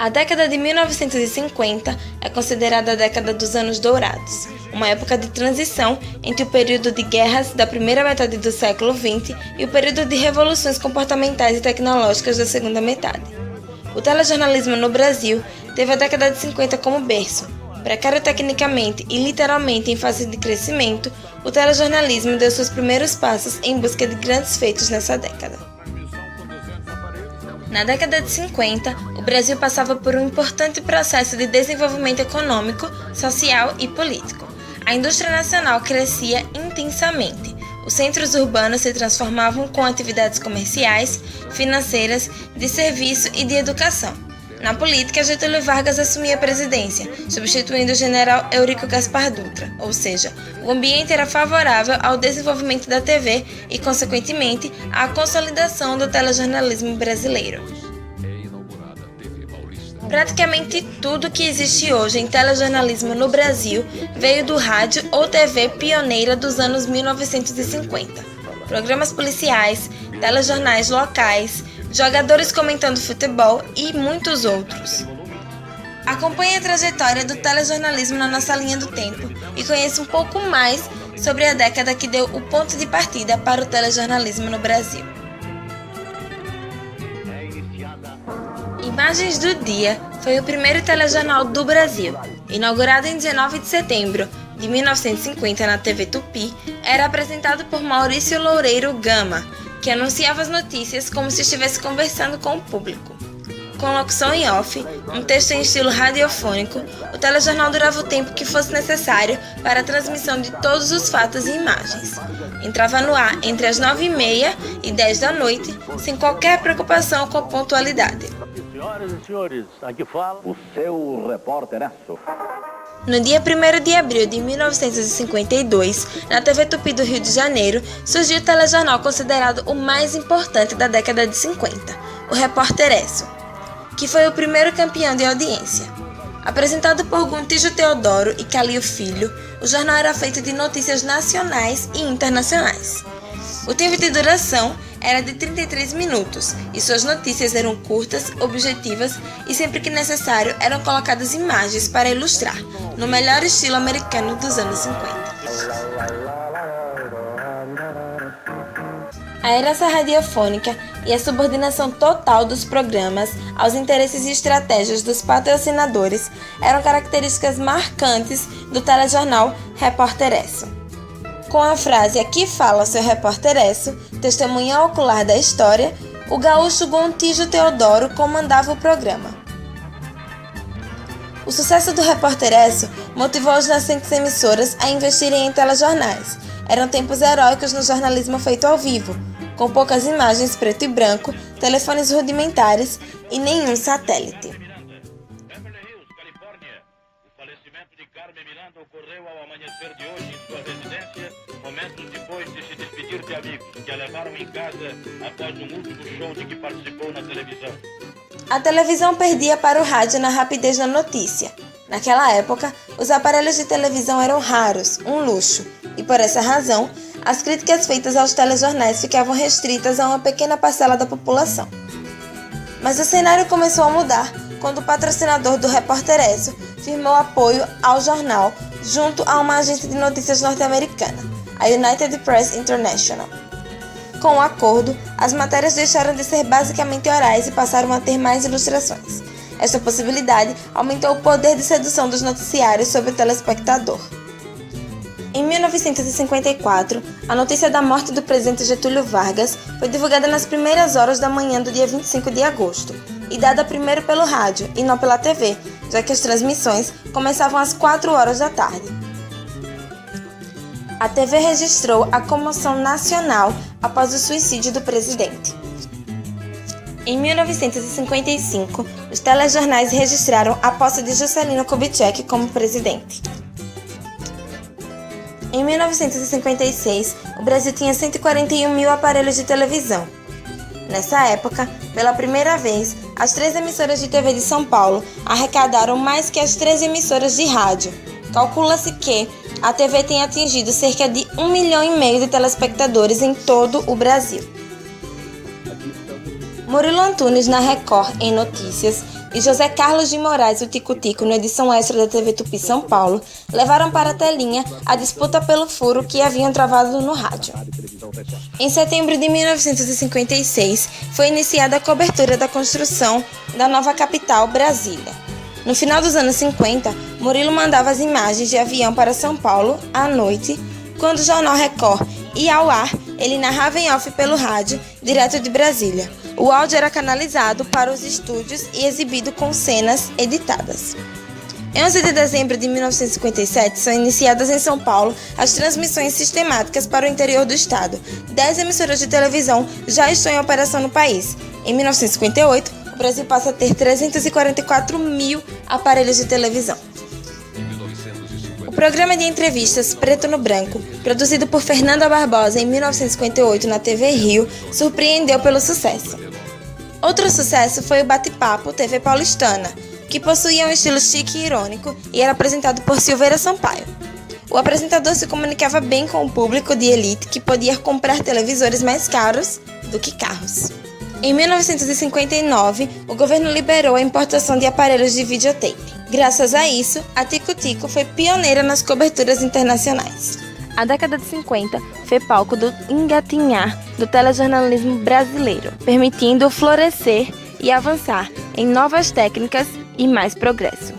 A década de 1950 é considerada a década dos anos dourados, uma época de transição entre o período de guerras da primeira metade do século XX e o período de revoluções comportamentais e tecnológicas da segunda metade. O telejornalismo no Brasil teve a década de 50 como berço. Precário tecnicamente e literalmente em fase de crescimento, o telejornalismo deu seus primeiros passos em busca de grandes feitos nessa década. Na década de 50, o Brasil passava por um importante processo de desenvolvimento econômico, social e político. A indústria nacional crescia intensamente. Os centros urbanos se transformavam com atividades comerciais, financeiras, de serviço e de educação. Na política, Getúlio Vargas assumia a presidência, substituindo o general Eurico Gaspar Dutra, ou seja, o ambiente era favorável ao desenvolvimento da TV e, consequentemente, à consolidação do telejornalismo brasileiro. Praticamente tudo que existe hoje em telejornalismo no Brasil veio do rádio ou TV pioneira dos anos 1950. Programas policiais, telejornais locais, jogadores comentando futebol e muitos outros. Acompanhe a trajetória do telejornalismo na nossa linha do tempo e conheça um pouco mais sobre a década que deu o ponto de partida para o telejornalismo no Brasil. Imagens do Dia foi o primeiro telejornal do Brasil. Inaugurado em 19 de setembro de 1950 na TV Tupi, era apresentado por Maurício Loureiro Gama, que anunciava as notícias como se estivesse conversando com o público. Com locução em off, um texto em estilo radiofônico, o telejornal durava o tempo que fosse necessário para a transmissão de todos os fatos e imagens. Entrava no ar entre as 9h30 e 10 da noite, sem qualquer preocupação com a pontualidade. Senhoras e senhores, aqui fala o seu repórteraço. No dia 1º de abril de 1952, na TV Tupi do Rio de Janeiro, surgiu o telejornal considerado o mais importante da década de 50, o Repórteresso, que foi o primeiro campeão de audiência. Apresentado por Gontijo Teodoro e Calil Filho, o jornal era feito de notícias nacionais e internacionais. O tempo de duração era de 33 minutos e suas notícias eram curtas, objetivas e, sempre que necessário, eram colocadas imagens para ilustrar, no melhor estilo americano dos anos 50. A herança radiofônica e a subordinação total dos programas aos interesses e estratégias dos patrocinadores eram características marcantes do telejornal Repórteresso. Com a frase "Aqui fala seu repórteresso", testemunha ocular da história, o gaúcho Gontijo Teodoro comandava o programa. O sucesso do Repórteresso motivou as nascentes emissoras a investirem em telejornais. Eram tempos heróicos no jornalismo feito ao vivo, com poucas imagens preto e branco, telefones rudimentares e nenhum satélite. Carmen Miranda ocorreu ao amanhecer de hoje em sua residência, momentos depois de se despedir de amigos que a levaram em casa após um último show de que participou na televisão. A televisão perdia para o rádio na rapidez da notícia. Naquela época, os aparelhos de televisão eram raros, um luxo, e por essa razão, as críticas feitas aos telejornais ficavam restritas a uma pequena parcela da população. Mas o cenário começou a mudar quando o patrocinador do Repórteresso firmou apoio ao jornal junto a uma agência de notícias norte-americana, a United Press International. Com o acordo, as matérias deixaram de ser basicamente orais e passaram a ter mais ilustrações. Esta possibilidade aumentou o poder de sedução dos noticiários sobre o telespectador. Em 1954, a notícia da morte do presidente Getúlio Vargas foi divulgada nas primeiras horas da manhã do dia 25 de agosto, e dada primeiro pelo rádio e não pela TV, já que as transmissões começavam às 4 horas da tarde. A TV registrou a comoção nacional após o suicídio do presidente. Em 1955, os telejornais registraram a posse de Juscelino Kubitschek como presidente. Em 1956, o Brasil tinha 141 mil aparelhos de televisão. Nessa época, pela primeira vez, as 3 emissoras de TV de São Paulo arrecadaram mais que as 3 emissoras de rádio. Calcula-se que a TV tem atingido cerca de 1,5 milhão de telespectadores em todo o Brasil. Murilo Antunes, na Record, em Notícias, e José Carlos de Moraes, o Tico-Tico, na edição extra da TV Tupi São Paulo, levaram para a telinha a disputa pelo furo que haviam travado no rádio. Em setembro de 1956, foi iniciada a cobertura da construção da nova capital, Brasília. No final dos anos 50, Murilo mandava as imagens de avião para São Paulo à noite, quando o Jornal Record ia ao ar, ele narrava em off pelo rádio, direto de Brasília. O áudio era canalizado para os estúdios e exibido com cenas editadas. Em 11 de dezembro de 1957, são iniciadas em São Paulo as transmissões sistemáticas para o interior do estado. 10 emissoras de televisão já estão em operação no país. Em 1958, o Brasil passa a ter 344 mil aparelhos de televisão. O programa de entrevistas Preto no Branco, produzido por Fernanda Barbosa em 1958 na TV Rio, surpreendeu pelo sucesso. Outro sucesso foi o Bate-Papo TV Paulistana, que possuía um estilo chique e irônico e era apresentado por Silveira Sampaio. O apresentador se comunicava bem com o público de elite que podia comprar televisores mais caros do que carros. Em 1959, o governo liberou a importação de aparelhos de videotape. Graças a isso, a Tico-Tico foi pioneira nas coberturas internacionais. A década de 50 foi palco do engatinhar do telejornalismo brasileiro, permitindo florescer e avançar em novas técnicas e mais progresso.